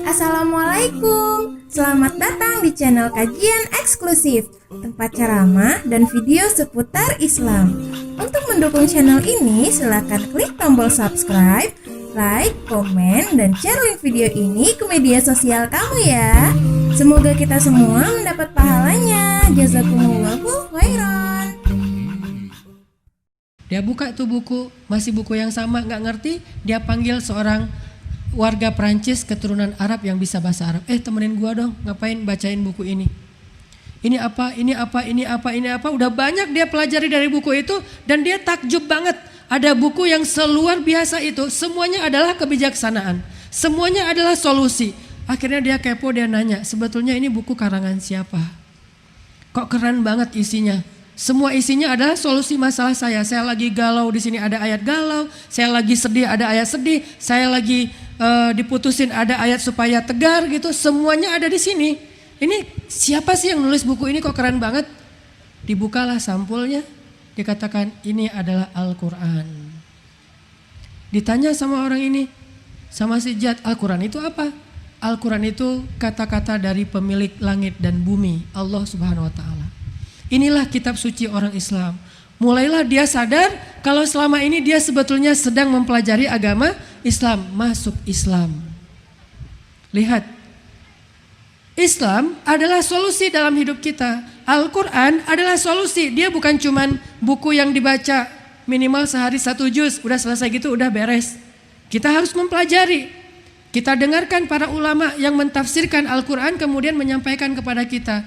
Assalamualaikum, selamat datang di channel kajian eksklusif, tempat ceramah dan video seputar Islam. Untuk mendukung channel ini, silakan klik tombol subscribe, like, komen, dan share link video ini ke media sosial kamu ya. Semoga kita semua mendapat pahalanya. Jazakumullahu khairan. Dia buka tuh buku, masih buku yang sama, nggak ngerti. Dia panggil seorang warga Prancis keturunan Arab yang bisa bahasa Arab. Temenin gua dong, ngapain bacain buku ini? Ini apa, ini apa, ini apa, ini apa. Udah banyak dia pelajari dari buku itu dan dia takjub banget. Ada buku yang seluar biasa itu, semuanya adalah kebijaksanaan. Semuanya adalah solusi. Akhirnya dia kepo, dia nanya, sebetulnya ini buku karangan siapa? Kok keren banget isinya? Semua isinya adalah solusi masalah saya. Saya lagi galau, di sini ada ayat galau. Saya lagi sedih, ada ayat sedih. Saya lagi diputusin, ada ayat supaya tegar gitu. Semuanya ada di sini. Ini siapa sih yang nulis buku ini, kok keren banget? Dibukalah sampulnya. Dikatakan ini adalah Al-Quran. Ditanya sama orang ini, sama si Jad, Al-Quran itu apa? Al-Quran itu kata-kata dari pemilik langit dan bumi, Allah Subhanahu wa Ta'ala. Inilah kitab suci orang Islam. Mulailah dia sadar kalau selama ini dia sebetulnya sedang mempelajari agama Islam, masuk Islam. Lihat, Islam adalah solusi dalam hidup kita. Al-Quran adalah solusi. Dia bukan cuman buku yang dibaca minimal sehari 1 juz, udah selesai gitu, udah beres. Kita harus mempelajari. Kita dengarkan para ulama yang mentafsirkan Al-Quran kemudian menyampaikan kepada kita.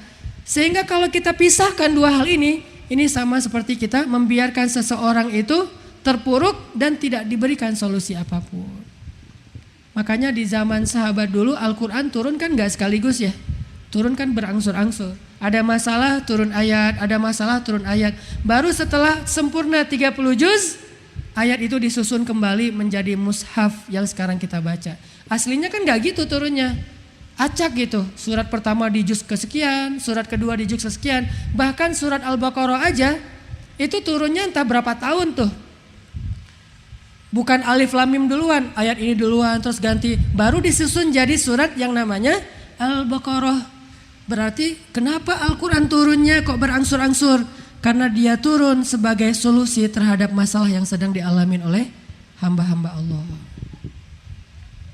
Sehingga kalau kita pisahkan dua hal ini sama seperti kita membiarkan seseorang itu terpuruk dan tidak diberikan solusi apapun. Makanya di zaman sahabat dulu Al-Quran turun kan gak sekaligus ya. Turun kan berangsur-angsur. Ada masalah turun ayat, ada masalah turun ayat. Baru setelah sempurna 30 juz, ayat itu disusun kembali menjadi mushaf yang sekarang kita baca. Aslinya kan gak gitu turunnya. Acak gitu, surat pertama di juz kesekian, surat kedua di juz kesekian. Bahkan surat Al-Baqarah aja itu turunnya entah berapa tahun tuh. Bukan alif lam mim duluan, ayat ini duluan terus ganti. Baru disusun jadi surat yang namanya Al-Baqarah. Berarti kenapa Al-Quran turunnya kok berangsur-angsur? Karena dia turun sebagai solusi terhadap masalah yang sedang dialamin oleh hamba-hamba Allah.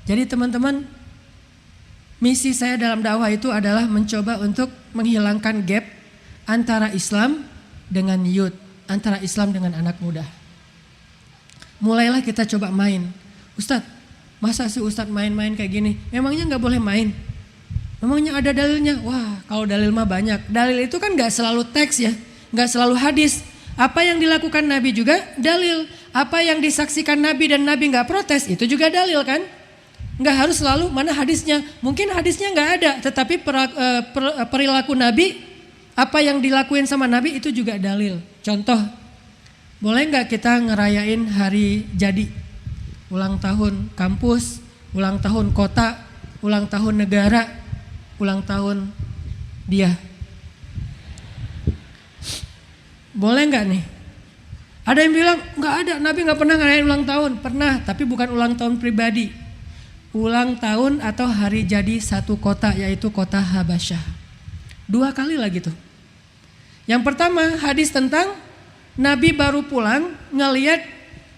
Jadi teman-teman, misi saya dalam dakwah itu adalah mencoba untuk menghilangkan gap antara Islam dengan youth, antara Islam dengan anak muda. Mulailah kita coba main. Ustadz, masa sih Ustadz main-main kayak gini? Memangnya gak boleh main? Memangnya ada dalilnya? Wah, kalau dalil mah banyak. Dalil itu kan gak selalu teks ya, gak selalu hadis. Apa yang dilakukan Nabi juga dalil. Apa yang disaksikan Nabi dan Nabi gak protes, itu juga dalil kan? Nggak harus selalu mana hadisnya. Mungkin hadisnya nggak ada, tetapi perilaku Nabi, apa yang dilakuin sama Nabi itu juga dalil. Contoh, boleh nggak kita ngerayain hari jadi, ulang tahun kampus, ulang tahun kota, ulang tahun negara, ulang tahun dia? Boleh nggak nih? Ada yang bilang nggak ada, Nabi nggak pernah ngerayain ulang tahun. Pernah, tapi bukan ulang tahun pribadi. Ulang tahun atau hari jadi satu kota, yaitu kota Habasyah. 2 kali lagi tuh. Yang pertama hadis tentang Nabi baru pulang, ngelihat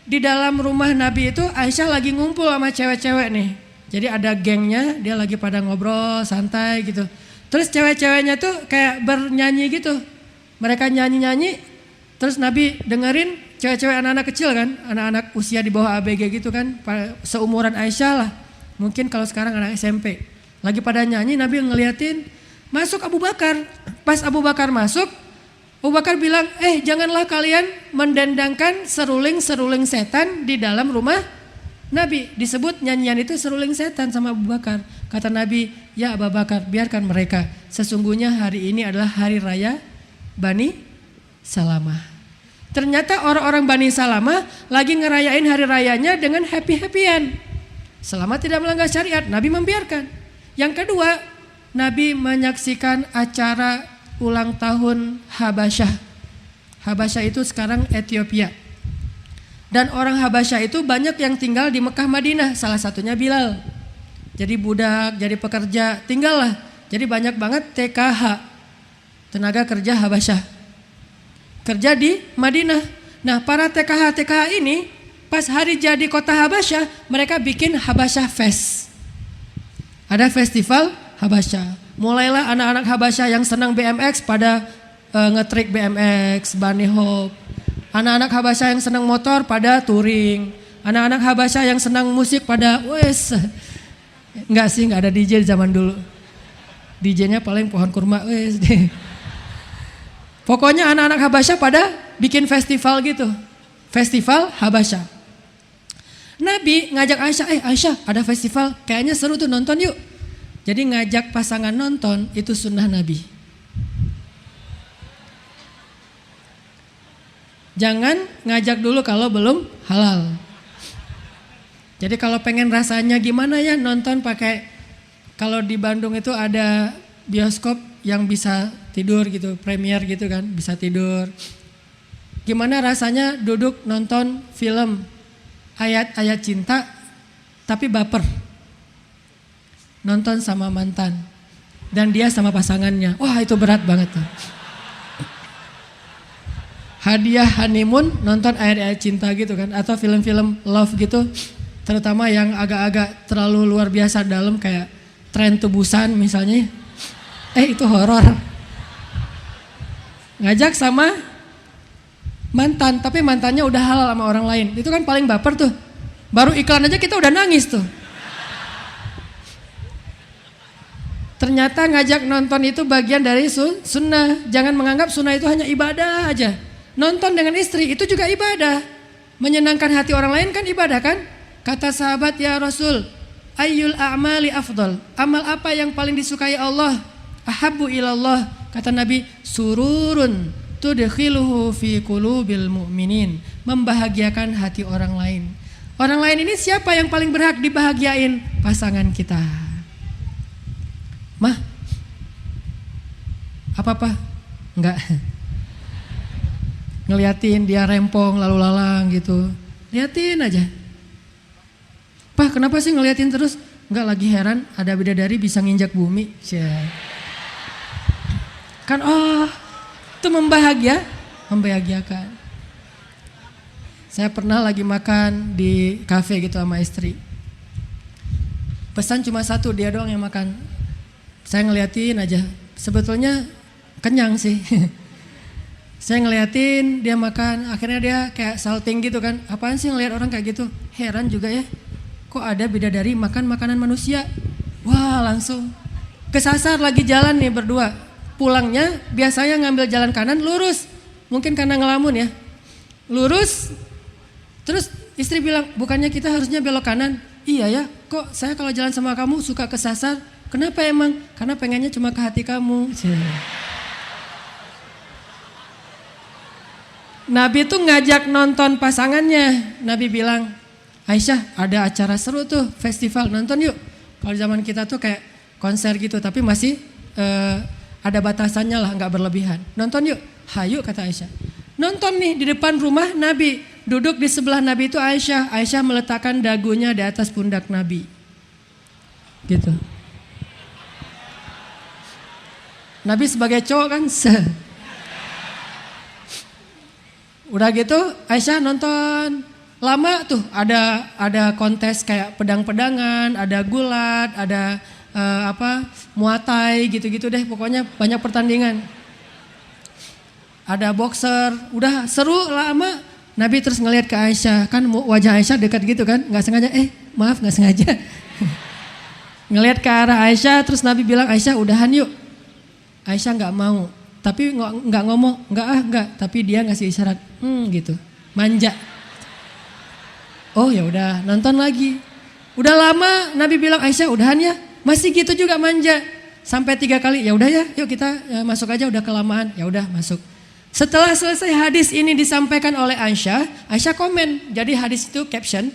di dalam rumah Nabi itu Aisyah lagi ngumpul sama cewek-cewek nih. Jadi ada gengnya, dia lagi pada ngobrol santai gitu. Terus cewek-ceweknya tuh kayak bernyanyi gitu. Mereka nyanyi-nyanyi, terus Nabi dengerin cewek-cewek anak-anak kecil kan, anak-anak usia di bawah ABG gitu kan, seumuran Aisyah lah. Mungkin kalau sekarang anak SMP. Lagi pada nyanyi, Nabi ngeliatin, masuk Abu Bakar. Pas Abu Bakar masuk, Abu Bakar bilang, janganlah kalian mendendangkan seruling-seruling setan di dalam rumah Nabi. Disebut nyanyian itu seruling setan sama Abu Bakar. Kata Nabi, ya Abu Bakar, biarkan mereka. Sesungguhnya hari ini adalah hari raya Bani Salamah. Ternyata orang-orang Bani Salamah lagi ngerayain hari rayanya dengan happy-happyan. Selama tidak melanggar syariat, Nabi membiarkan. Yang kedua, Nabi menyaksikan acara ulang tahun Habasyah. Habasyah itu sekarang Ethiopia. Dan orang Habasyah itu banyak yang tinggal di Mekah Madinah, salah satunya Bilal. jadi budak, jadi pekerja, tinggallah. Jadi banyak banget TKH, tenaga kerja Habasyah. Kerja di Madinah. Nah, para TKH ini pas hari jadi kota Habasyah, mereka bikin Habasyah Fest. Ada festival Habasyah. Mulailah anak-anak Habasyah yang senang BMX pada ngetrik BMX, bunny hop. Anak-anak Habasyah yang senang motor pada touring. Anak-anak Habasyah yang senang musik pada enggak sih, enggak ada DJ di zaman dulu. DJ-nya paling pohon kurma Pokoknya anak-anak Habasyah pada bikin festival gitu. Festival Habasyah. Nabi ngajak Aisyah, Aisyah ada festival, kayaknya seru tuh, nonton yuk. Jadi ngajak pasangan nonton itu sunnah Nabi. Jangan ngajak dulu kalau belum halal. Jadi kalau pengen rasanya gimana ya nonton pakai, kalau di Bandung itu ada bioskop yang bisa tidur gitu, premier gitu kan, bisa tidur. Gimana rasanya duduk nonton film ayat-ayat cinta tapi baper. Nonton sama mantan dan dia sama pasangannya. Wah, itu berat banget tuh. Hadiah honeymoon nonton ayat-ayat cinta gitu kan, atau film-film love gitu, terutama yang agak-agak terlalu luar biasa dalam kayak Tren to Busan misalnya. Itu horor. Ngajak sama mantan, tapi mantannya udah halal sama orang lain. Itu kan paling baper tuh. Baru iklan aja kita udah nangis tuh. Ternyata ngajak nonton itu bagian dari sunnah. Jangan menganggap sunnah itu hanya ibadah aja. Nonton dengan istri itu juga ibadah. Menyenangkan hati orang lain kan ibadah kan? Kata sahabat, ya Rasul, ayyul a'mali afdal. Amal apa yang paling disukai Allah? Ahabbu ilallah. Kata Nabi, sururun tudkhiluhu fi qulubil mu'minin. Membahagiakan hati orang lain. Orang lain ini siapa yang paling berhak dibahagiain? Pasangan kita. Mah, apa-apa? Enggak. Ngeliatin dia rempong lalu lalang gitu. Liatin aja. Pak, kenapa sih ngeliatin terus? Enggak, lagi heran ada bidadari bisa nginjak bumi. Kan itu membahagiakan. Saya pernah lagi makan di kafe gitu sama istri. Pesan cuma satu, dia doang yang makan. Saya ngeliatin aja. Sebetulnya kenyang sih. Saya ngeliatin dia makan, akhirnya dia kayak salting gitu kan. Apaan sih ngeliat orang kayak gitu? Heran juga ya. Kok ada bidadari makan makanan manusia? Wah, langsung kesasar lagi jalan nih berdua. Pulangnya biasanya ngambil jalan kanan lurus. Mungkin karena ngelamun ya. Lurus. Terus istri bilang, bukannya kita harusnya belok kanan? Iya ya, kok saya kalau jalan sama kamu suka kesasar? Kenapa emang? Karena pengennya cuma ke hati kamu. Nabi tuh ngajak nonton pasangannya. Nabi bilang, Aisyah ada acara seru tuh, festival, nonton yuk. Kalau zaman kita tuh kayak konser gitu, tapi masih ada batasannya lah, gak berlebihan. Nonton yuk, hayu kata Aisyah. Nonton nih di depan rumah Nabi. Duduk di sebelah Nabi itu Aisyah. Aisyah meletakkan dagunya di atas pundak Nabi. Gitu. Nabi sebagai cowok kan udah gitu Aisyah nonton. Lama tuh ada kontes kayak pedang-pedangan, ada gulat, ada muatai gitu-gitu deh, pokoknya banyak pertandingan. Ada boxer, udah seru lama. Nabi terus ngelihat ke Aisyah, kan wajah Aisyah dekat gitu kan, nggak sengaja, maaf nggak sengaja. Ngelihat ke arah Aisyah, terus Nabi bilang, Aisyah udahan yuk. Aisyah nggak mau, tapi nggak ngomong, nggak, tapi dia ngasih isyarat, gitu, manja. Oh ya udah, nonton lagi. Udah lama Nabi bilang, Aisyah udahan ya, masih gitu juga manja. Sampai 3 kali, ya udah ya, yuk kita masuk aja, udah kelamaan, ya udah masuk. Setelah selesai hadis ini disampaikan oleh Aisyah, Aisyah komen. Jadi hadis itu caption,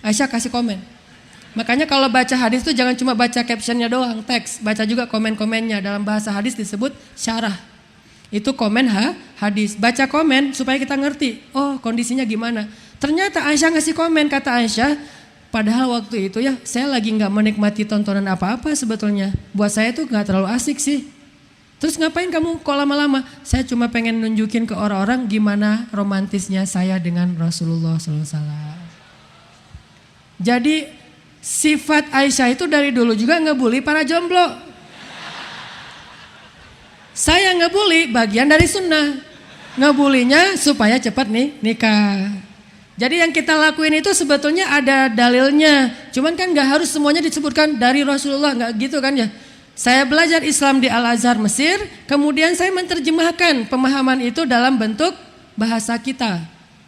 Aisyah kasih komen. Makanya kalau baca hadis itu jangan cuma baca captionnya doang, teks. Baca juga komen-komennya. Dalam bahasa hadis disebut syarah. Itu komen hadis. Baca komen supaya kita ngerti, oh kondisinya gimana. Ternyata Aisyah ngasih komen, kata Aisyah, Padahal waktu itu ya saya lagi nggak menikmati tontonan apa-apa sebetulnya. Buat saya tuh nggak terlalu asik sih. Terus ngapain kamu kok lama-lama? Saya cuma pengen nunjukin ke orang-orang gimana romantisnya saya dengan Rasulullah SAW. Jadi sifat Aisyah itu dari dulu juga ngebully para jomblo. Saya ngebully bagian dari sunnah. Ngebulinya supaya cepat nih nikah. Jadi yang kita lakuin itu sebetulnya ada dalilnya. Cuman kan gak harus semuanya disebutkan dari Rasulullah, gak gitu kan ya. Saya belajar Islam di Al-Azhar Mesir, kemudian saya menerjemahkan pemahaman itu dalam bentuk bahasa kita.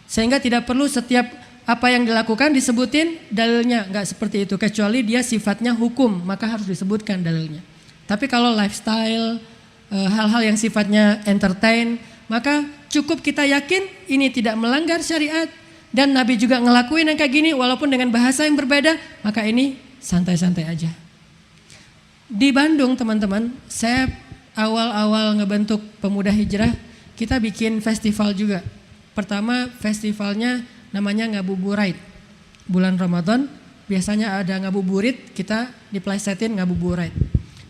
Sehingga tidak perlu setiap apa yang dilakukan disebutin dalilnya, gak seperti itu. Kecuali dia sifatnya hukum, maka harus disebutkan dalilnya. Tapi kalau lifestyle, hal-hal yang sifatnya entertain, maka cukup kita yakin ini tidak melanggar syariat. Dan Nabi juga ngelakuin yang kayak gini walaupun dengan bahasa yang berbeda, maka ini santai-santai aja. Di Bandung teman-teman, saya awal-awal ngebentuk Pemuda Hijrah, kita bikin festival juga. Pertama festivalnya namanya Ngabuburit. Bulan Ramadan biasanya ada ngabuburit, kita diplesetin ngabuburit.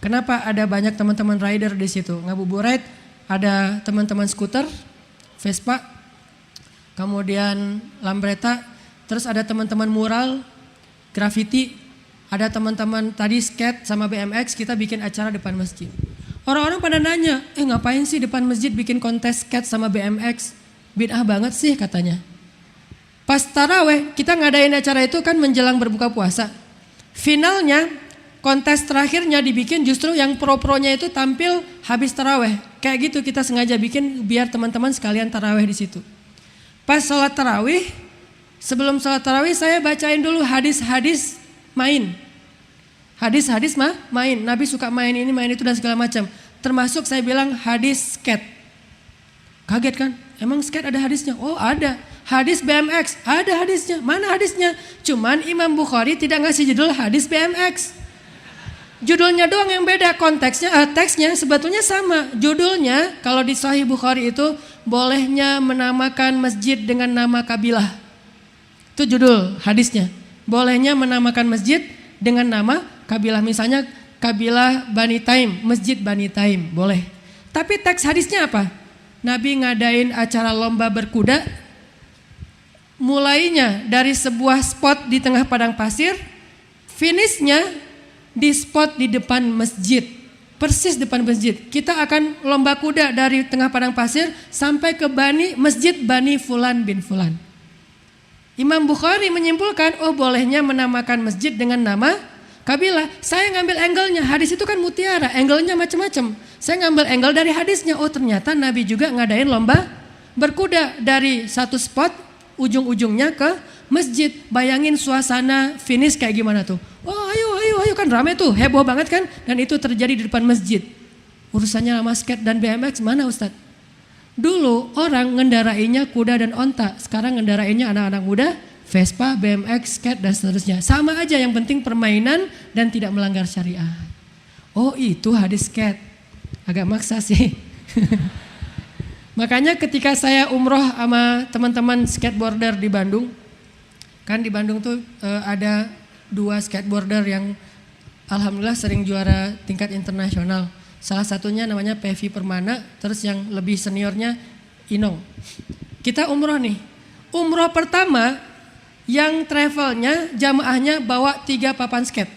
Kenapa ada banyak teman-teman rider di situ? Ngabuburit ada teman-teman skuter, Vespa, kemudian lambreta, terus ada teman-teman mural, graffiti, ada teman-teman tadi skate sama BMX, kita bikin acara depan masjid. Orang-orang pada nanya, ngapain sih depan masjid bikin kontes skate sama BMX? Bid'ah banget sih katanya. Pas taraweh, kita ngadain acara itu kan menjelang berbuka puasa. Finalnya, kontes terakhirnya dibikin justru yang pro-pronya itu tampil habis taraweh. Kayak gitu kita sengaja bikin biar teman-teman sekalian taraweh di situ. Pas sholat tarawih, sebelum sholat tarawih saya bacain dulu hadis-hadis main. Hadis-hadis main, Nabi suka main ini, main itu dan segala macam. Termasuk saya bilang hadis skate. Kaget kan? Emang skate ada hadisnya? Oh ada. Hadis BMX, ada hadisnya. Mana hadisnya? Cuman Imam Bukhari tidak ngasih judul hadis BMX. Judulnya doang yang beda, konteksnya, teksnya sebetulnya sama. Judulnya kalau di Sahih Bukhari itu bolehnya menamakan masjid dengan nama kabilah. Itu judul hadisnya. Bolehnya menamakan masjid dengan nama kabilah. Misalnya kabilah Bani Taim, Masjid Bani Taim, boleh. Tapi teks hadisnya apa? Nabi ngadain acara lomba berkuda. Mulainya dari sebuah spot di tengah padang pasir, finishnya di spot di depan masjid. Persis depan masjid. Kita akan lomba kuda dari tengah padang pasir sampai ke Masjid Bani Fulan bin Fulan. Imam Bukhari menyimpulkan, bolehnya menamakan masjid dengan nama kabilah. Saya ngambil angle-nya, hadis itu kan mutiara, angle-nya macam-macam. Saya ngambil angle dari hadisnya, ternyata Nabi juga ngadain lomba berkuda dari satu spot ujung-ujungnya ke masjid. Bayangin suasana finish kayak gimana tuh. Ayo kan rame tuh, heboh banget kan. Dan itu terjadi di depan masjid. Urusannya sama skate dan BMX mana Ustadz? Dulu orang ngendarainya kuda dan onta. Sekarang ngendarainya anak-anak muda, Vespa, BMX, skate dan seterusnya. Sama aja, yang penting permainan dan tidak melanggar syariat. Oh itu hadis skate. Agak maksa sih. Makanya ketika saya umroh sama teman-teman skateboarder di Bandung. Kan di Bandung tuh ada 2 skateboarder yang alhamdulillah sering juara tingkat internasional. Salah satunya namanya Pevi Permana, terus yang lebih seniornya Inong. Kita umroh nih. Umroh pertama yang travelnya jamaahnya bawa 3 papan skate.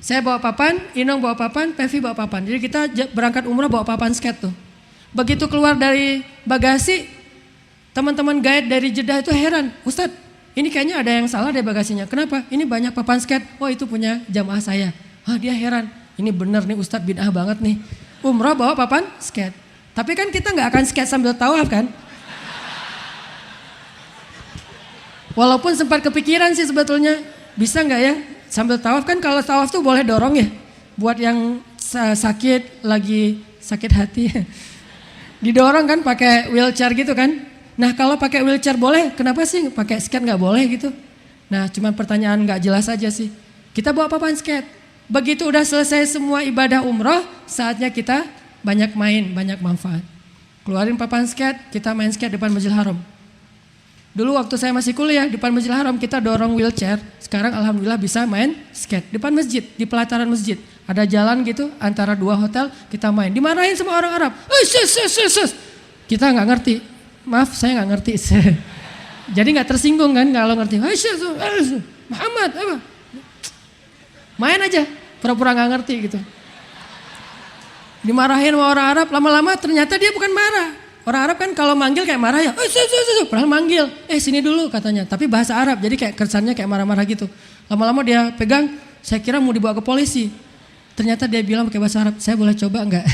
Saya bawa papan, Inong bawa papan, Pevi bawa papan. Jadi kita berangkat umroh bawa papan skate tuh. Begitu keluar dari bagasi, teman-teman guide dari Jeddah itu heran, Ustadz, ini kayaknya ada yang salah deh bagasinya. Kenapa? Ini banyak papan skate. Itu punya jamaah saya. Dia heran. Ini bener nih Ustadz, bid'ah banget nih. Umroh bawa papan skate. Tapi kan kita nggak akan skate sambil tawaf kan? Walaupun sempat kepikiran sih sebetulnya, bisa nggak ya sambil tawaf? Kan kalau tawaf tuh boleh dorong ya. Buat yang sakit, lagi sakit hati, didorong kan pakai wheelchair gitu kan? Nah kalau pakai wheelchair boleh, kenapa sih pakai skate nggak boleh gitu? Nah cuma pertanyaan nggak jelas aja sih. Kita bawa papan skate. Begitu udah selesai semua ibadah umroh, saatnya kita banyak main, banyak manfaat. Keluarin papan skate, kita main skate depan Masjidil Haram. Dulu waktu saya masih kuliah depan Masjidil Haram kita dorong wheelchair. Sekarang alhamdulillah bisa main skate depan masjid, di pelataran masjid. Ada jalan gitu antara dua hotel kita main. Dimarahin sama orang Arab. Kita nggak ngerti. Maaf saya nggak ngerti. Jadi nggak tersinggung kan kalau ngerti. Muhammad apa? Main aja pura-pura nggak ngerti gitu. Dimarahin sama orang Arab. Lama-lama ternyata dia bukan marah. Orang Arab kan kalau manggil kayak marah ya, padahal manggil, sini dulu katanya. Tapi bahasa Arab, jadi kayak kesannya kayak marah-marah gitu. Lama-lama dia pegang, saya kira mau dibawa ke polisi. Ternyata dia bilang pakai bahasa Arab, saya boleh coba enggak?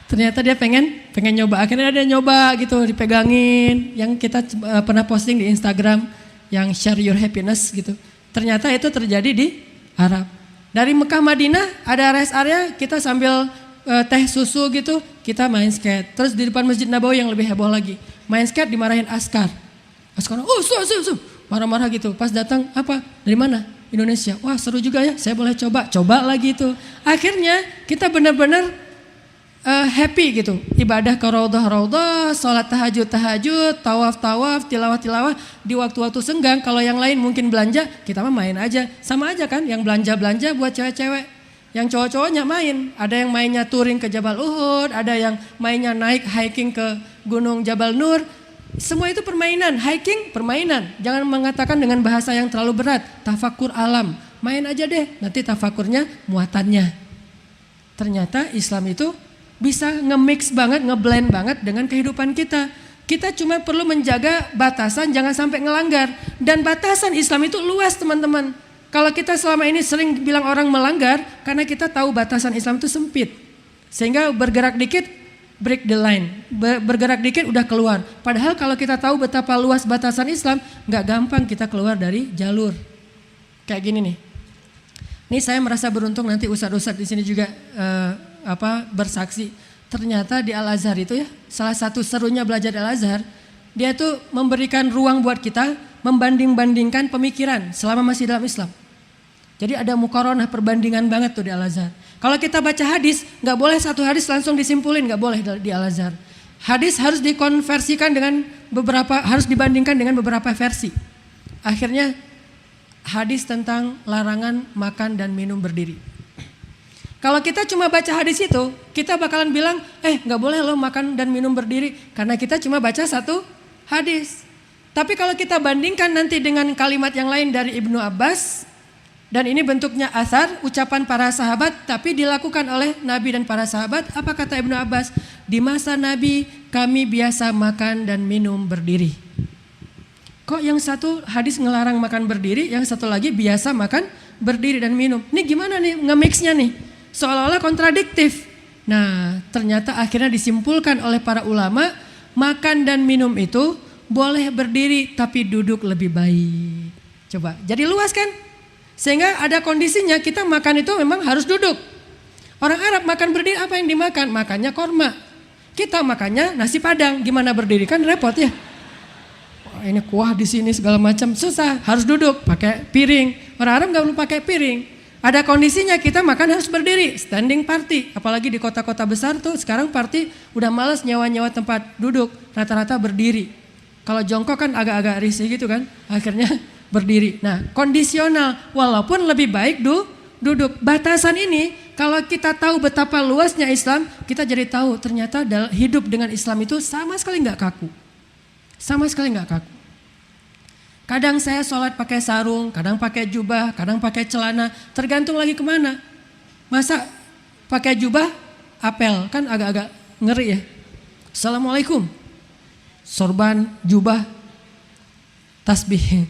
Ternyata dia pengen nyoba. Akhirnya dia nyoba gitu, dipegangin. Yang kita pernah posting di Instagram, yang share your happiness gitu. Ternyata itu terjadi di Arab. Dari Mekah Madinah ada rest area, kita sambil teh susu gitu, kita main skate. Terus di depan Masjid Nabawi yang lebih heboh lagi, main skate dimarahin askar. Askarnya, marah-marah gitu. Pas datang, apa? Dari mana? Indonesia. Wah seru juga ya, saya boleh coba lagi itu. Akhirnya kita benar-benar happy gitu. Ibadah ke raudhah, sholat tahajud, tawaf, tilawah. Di waktu-waktu senggang, kalau yang lain mungkin belanja, kita mah main aja. Sama aja kan, yang belanja buat cewek-cewek. Yang cowok-cowoknya main, ada yang mainnya touring ke Jabal Uhud, ada yang mainnya naik hiking ke Gunung Jabal Nur. Semua itu permainan, hiking permainan. Jangan mengatakan dengan bahasa yang terlalu berat, tafakur alam. Main aja deh, nanti tafakurnya muatannya. Ternyata Islam itu bisa nge-mix banget, nge-blend banget dengan kehidupan kita. Kita cuma perlu menjaga batasan, jangan sampai ngelanggar. Dan batasan Islam itu luas teman-teman. Kalau kita selama ini sering bilang orang melanggar, karena kita tahu batasan Islam itu sempit. Sehingga bergerak dikit, break the line. Bergerak dikit udah keluar. Padahal kalau kita tahu betapa luas batasan Islam, gak gampang kita keluar dari jalur. Kayak gini nih. Ini saya merasa beruntung nanti ustadz-ustadz di sini juga bersaksi. Ternyata di Al-Azhar itu ya, salah satu serunya belajar di Al-Azhar, dia tuh memberikan ruang buat kita membanding-bandingkan pemikiran selama masih dalam Islam. Jadi ada muqaranah, perbandingan banget tuh di Al-Azhar. Kalau kita baca hadis, gak boleh satu hadis langsung disimpulin, gak boleh di Al-Azhar. Hadis harus dikonversikan dengan harus dibandingkan dengan beberapa versi. Akhirnya hadis tentang larangan makan dan minum berdiri. Kalau kita cuma baca hadis itu, kita bakalan bilang, gak boleh lo makan dan minum berdiri. Karena kita cuma baca satu hadis. Tapi kalau kita bandingkan nanti dengan kalimat yang lain dari Ibnu Abbas, dan ini bentuknya asar, ucapan para sahabat, tapi dilakukan oleh Nabi dan para sahabat. Apa kata Ibnu Abbas? Di masa Nabi kami biasa makan dan minum berdiri. Kok yang satu hadis ngelarang makan berdiri, yang satu lagi biasa makan berdiri dan minum. Ini gimana nih nge-mixnya nih? Seolah-olah kontradiktif. Nah ternyata akhirnya disimpulkan oleh para ulama, makan dan minum itu boleh berdiri tapi duduk lebih baik. Coba, jadi luas kan? Sehingga ada kondisinya kita makan itu memang harus duduk. Orang Arab makan berdiri apa yang dimakan? Makannya korma. Kita makannya nasi padang. Gimana berdiri kan repot ya. Wah, ini kuah di sini segala macam susah. Harus duduk pakai piring. Orang Arab nggak perlu pakai piring. Ada kondisinya kita makan harus berdiri. Standing party. Apalagi di kota-kota besar tuh sekarang party udah males nyewa-nyewa tempat duduk. Rata-rata berdiri. Kalau jongkok kan agak-agak risih gitu kan. Akhirnya berdiri. Nah, kondisional walaupun lebih baik duduk. Batasan ini kalau kita tahu betapa luasnya Islam, kita jadi tahu ternyata hidup dengan Islam itu sama sekali nggak kaku. Sama sekali nggak kaku. Kadang saya sholat pakai sarung, kadang pakai jubah, kadang pakai celana, tergantung lagi kemana. Masa pakai jubah apel kan agak-agak ngeri ya. Assalamualaikum. Sorban, jubah, tasbih.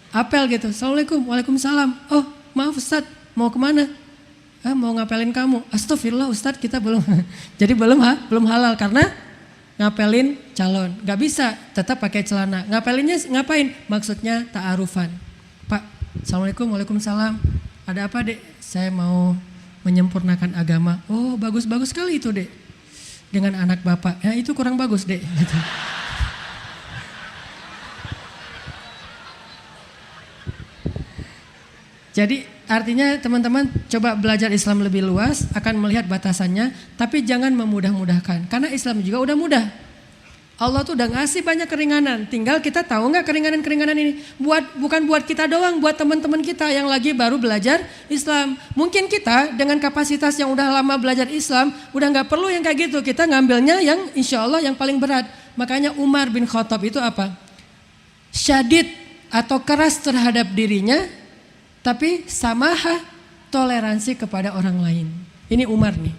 Apel gitu, Assalamualaikum, Waalaikumsalam. Oh maaf Ustadz, mau kemana? Mau ngapelin kamu. Astagfirullah Ustadz, kita belum. Jadi belum halal karena ngapelin calon. Gak bisa, tetap pakai celana. Ngapelinnya ngapain? Maksudnya ta'arufan. Pak, Assalamualaikum, Waalaikumsalam. Ada apa dek? Saya mau menyempurnakan agama. Oh bagus-bagus sekali itu dek. Dengan anak bapak, ya itu kurang bagus dek. Gitu. Jadi artinya teman-teman coba belajar Islam lebih luas, akan melihat batasannya, tapi jangan memudah-mudahkan. Karena Islam juga udah mudah. Allah tuh udah ngasih banyak keringanan. Tinggal kita tahu nggak keringanan-keringanan ini. Bukan buat kita doang, buat teman-teman kita yang lagi baru belajar Islam. Mungkin kita dengan kapasitas yang udah lama belajar Islam, udah nggak perlu yang kayak gitu. Kita ngambilnya yang insya Allah yang paling berat. Makanya Umar bin Khattab itu apa? Syadid atau keras terhadap dirinya, tapi samahah, toleransi kepada orang lain. Ini Umar nih.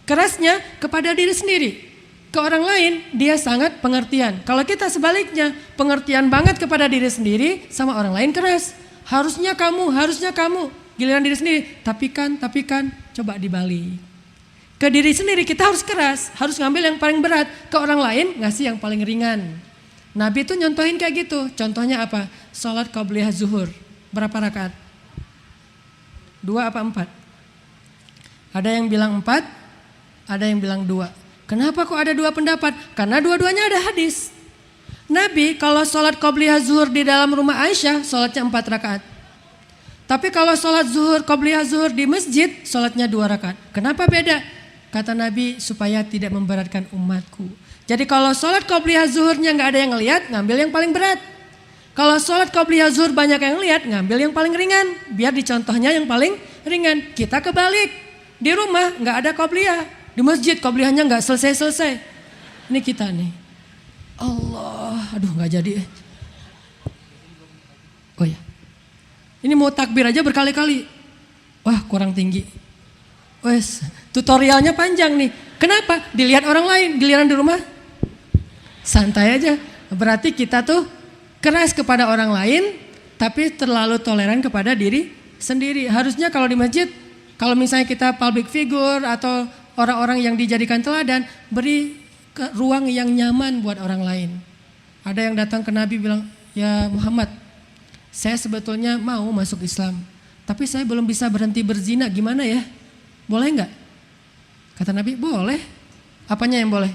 Kerasnya kepada diri sendiri. Ke orang lain dia sangat pengertian. Kalau kita sebaliknya, pengertian banget kepada diri sendiri, sama orang lain keras. Harusnya kamu, giliran diri sendiri. Tapi kan, coba dibalik. Ke diri sendiri kita harus keras, harus ngambil yang paling berat. Ke orang lain ngasih yang paling ringan. Nabi tuh nyontohin kayak gitu. Contohnya apa? Salat qabliyah zuhur. Berapa rakaat? 2 apa 4? Ada yang bilang 4, ada yang bilang 2. Kenapa kok ada 2 pendapat? Karena dua-duanya ada hadis. Nabi kalau sholat qobliyah zuhur di dalam rumah Aisyah, sholatnya 4 rakaat. Tapi kalau sholat zuhur, qobliyah zuhur di masjid, sholatnya 2 rakaat. Kenapa beda? Kata Nabi, supaya tidak memberatkan umatku. Jadi kalau sholat qobliyah zuhurnya gak ada yang ngelihat, ngambil yang paling berat. Kalau sholat qobliyah zuhur banyak yang lihat, ngambil yang paling ringan. Biar dicontohnya yang paling ringan. Kita kebalik. Di rumah gak ada qobliyah. Di masjid qobliyahnya nggak selesai. Ini kita nih. Allah, aduh nggak jadi. Oh ya, ini mau takbir aja berkali-kali. Wah kurang tinggi. Wes, tutorialnya panjang nih. Kenapa? Dilihat orang lain, giliran di rumah santai aja. Berarti kita tuh keras kepada orang lain, tapi terlalu toleran kepada diri sendiri. Harusnya kalau di masjid, kalau misalnya kita public figure atau orang-orang yang dijadikan teladan, beri ruang yang nyaman buat orang lain. Ada yang datang ke Nabi bilang, ya Muhammad, saya sebetulnya mau masuk Islam, tapi saya belum bisa berhenti berzina, gimana ya? Boleh nggak? Kata Nabi, boleh. Apanya yang boleh?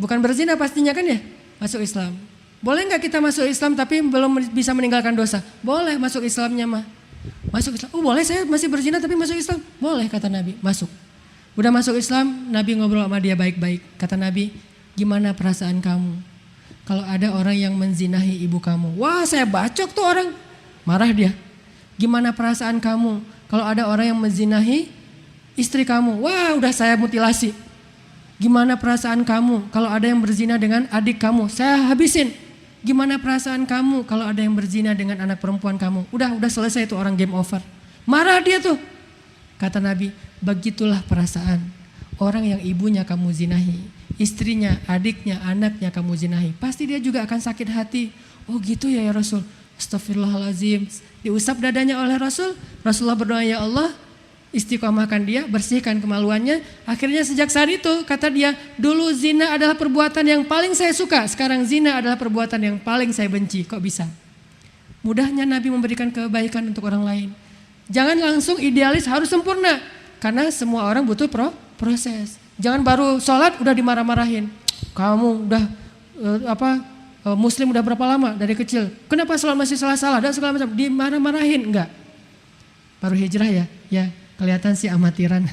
Bukan berzina pastinya kan ya? Masuk Islam. Boleh nggak kita masuk Islam tapi belum bisa meninggalkan dosa? Boleh masuk Islamnya mah. Masuk Islam, oh boleh saya masih berzina tapi masuk Islam? Boleh kata Nabi, masuk. Udah masuk Islam, Nabi ngobrol sama dia baik-baik. Kata Nabi, gimana perasaan kamu kalau ada orang yang menzinahi ibu kamu? Wah saya bacok tuh orang. Marah dia. Gimana perasaan kamu kalau ada orang yang menzinahi istri kamu? Wah udah saya mutilasi. Gimana perasaan kamu kalau ada yang berzina dengan adik kamu? Saya habisin. Gimana perasaan kamu kalau ada yang berzina dengan anak perempuan kamu? Udah selesai tuh orang, game over. Marah dia tuh. Kata Nabi, begitulah perasaan orang yang ibunya kamu zinahi, istrinya, adiknya, anaknya kamu zinahi. Pasti dia juga akan sakit hati. Oh gitu ya Rasul. Astagfirullahaladzim. Diusap dadanya oleh Rasul. Rasulullah berdoa, ya Allah, istiqomahkan dia, bersihkan kemaluannya. Akhirnya sejak saat itu kata dia, dulu zina adalah perbuatan yang paling saya suka, sekarang zina adalah perbuatan yang paling saya benci. Kok bisa? Mudahnya Nabi memberikan kebaikan untuk orang lain. Jangan langsung idealis harus sempurna, karena semua orang butuh proses. Jangan baru sholat udah dimarah-marahin. Kamu udah muslim udah berapa lama dari kecil? Kenapa sholat masih salah-salah dan segala macam? Dimarah-marahin enggak? Baru hijrah ya? Ya kelihatan sih amatiran.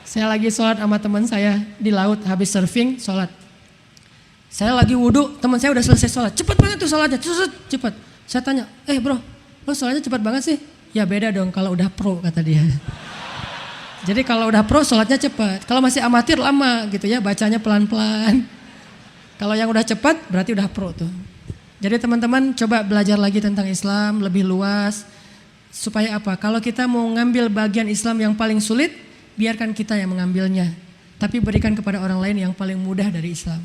Saya lagi sholat sama teman saya di laut, habis surfing sholat. Saya lagi wudhu, teman saya udah selesai sholat. Cepet banget tuh sholatnya, cepet. Saya tanya, bro, lo sholatnya cepet banget sih? Ya beda dong kalau udah pro, kata dia. Jadi kalau udah pro sholatnya cepat. Kalau masih amatir lama gitu ya, bacanya pelan-pelan. Kalau yang udah cepat berarti udah pro tuh. Jadi teman-teman coba belajar lagi tentang Islam lebih luas. Supaya apa? Kalau kita mau ngambil bagian Islam yang paling sulit, biarkan kita yang mengambilnya. Tapi berikan kepada orang lain yang paling mudah dari Islam.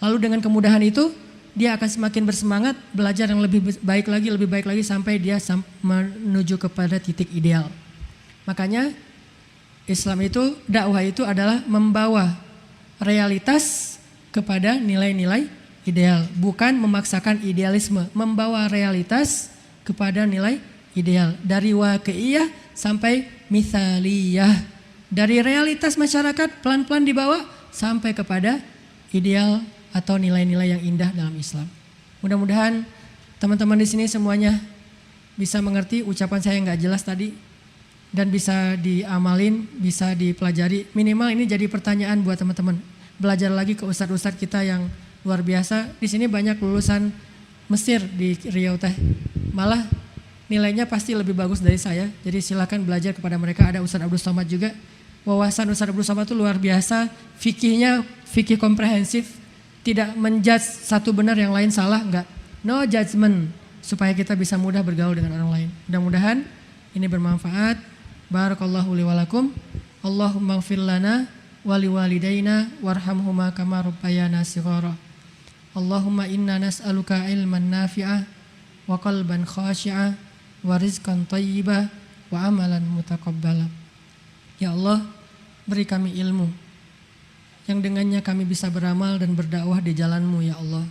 Lalu dengan kemudahan itu, dia akan semakin bersemangat belajar yang lebih baik lagi sampai dia menuju kepada titik ideal. Makanya Islam itu, dakwah itu adalah membawa realitas kepada nilai-nilai ideal, bukan memaksakan idealisme, membawa realitas kepada nilai ideal. Dari waqi'iyah sampai mithaliyah, dari realitas masyarakat pelan-pelan dibawa sampai kepada ideal atau nilai-nilai yang indah dalam Islam. Mudah-mudahan teman-teman di sini semuanya bisa mengerti ucapan saya yang nggak jelas tadi dan bisa diamalin, bisa dipelajari. Minimal ini jadi pertanyaan buat teman-teman. belajar lagi ke ustadz-ustadz kita yang luar biasa. Di sini banyak lulusan Mesir di Riau teh. Malah nilainya pasti lebih bagus dari saya. Jadi silakan belajar kepada mereka. Ada Ustadz Abdul Somad juga. Wawasan Ustadz Abdul Somad itu luar biasa. Fikihnya fikih komprehensif. Tidak menjudge satu benar yang lain salah, enggak. No judgment. Supaya kita bisa mudah bergaul dengan orang lain. Mudah-mudahan ini bermanfaat. Barakallahu li walakum. Allahumma ighfir lana wali walidayna warhamhuma kama rabbayana shighara. Allahumma inna nas'aluka ilman nafi'ah wa qalban khashi'ah wa rizqan thayyibah wa amalan mutaqabbala. Ya Allah, beri kami ilmu yang dengannya kami bisa beramal dan berdakwah di jalan-Mu ya Allah.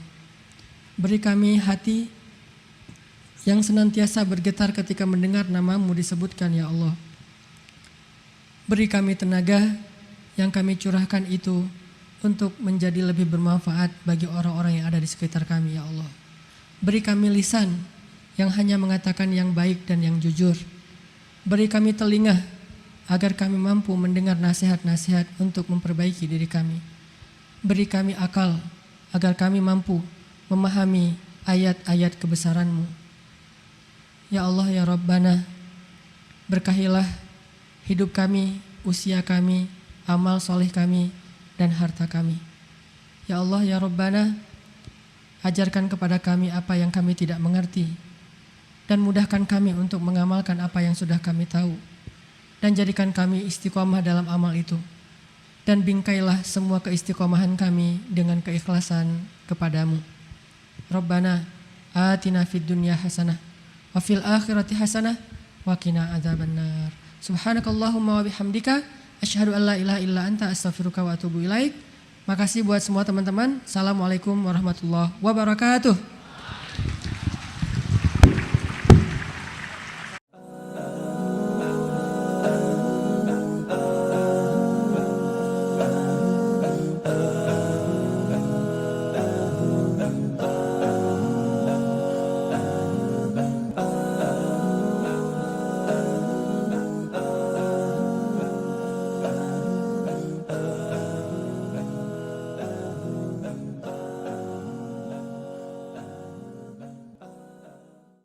Beri kami hati yang senantiasa bergetar ketika mendengar nama-Mu disebutkan ya Allah. Beri kami tenaga yang kami curahkan itu untuk menjadi lebih bermanfaat bagi orang-orang yang ada di sekitar kami ya Allah. Beri kami lisan yang hanya mengatakan yang baik dan yang jujur. Beri kami telinga agar kami mampu mendengar nasihat-nasihat untuk memperbaiki diri kami. Beri kami akal agar kami mampu memahami ayat-ayat kebesaran-Mu. Ya Allah ya Rabbana, berkahilah hidup kami, usia kami, amal soleh kami, dan harta kami. Ya Allah ya Rabbana, ajarkan kepada kami apa yang kami tidak mengerti dan mudahkan kami untuk mengamalkan apa yang sudah kami tahu, dan jadikan kami istiqomah dalam amal itu, dan bingkailah semua keistiqomahan kami dengan keikhlasan kepadamu. Rabbana atina fid dunya hasanah wa fil akhirati hasanah wa qina adzabannar. Subhanakallahumma wa bihamdika asyhadu an la ilaha illa anta astaghfiruka wa atubu ilaik. Makasih buat semua teman-teman. Assalamualaikum warahmatullahi wabarakatuh.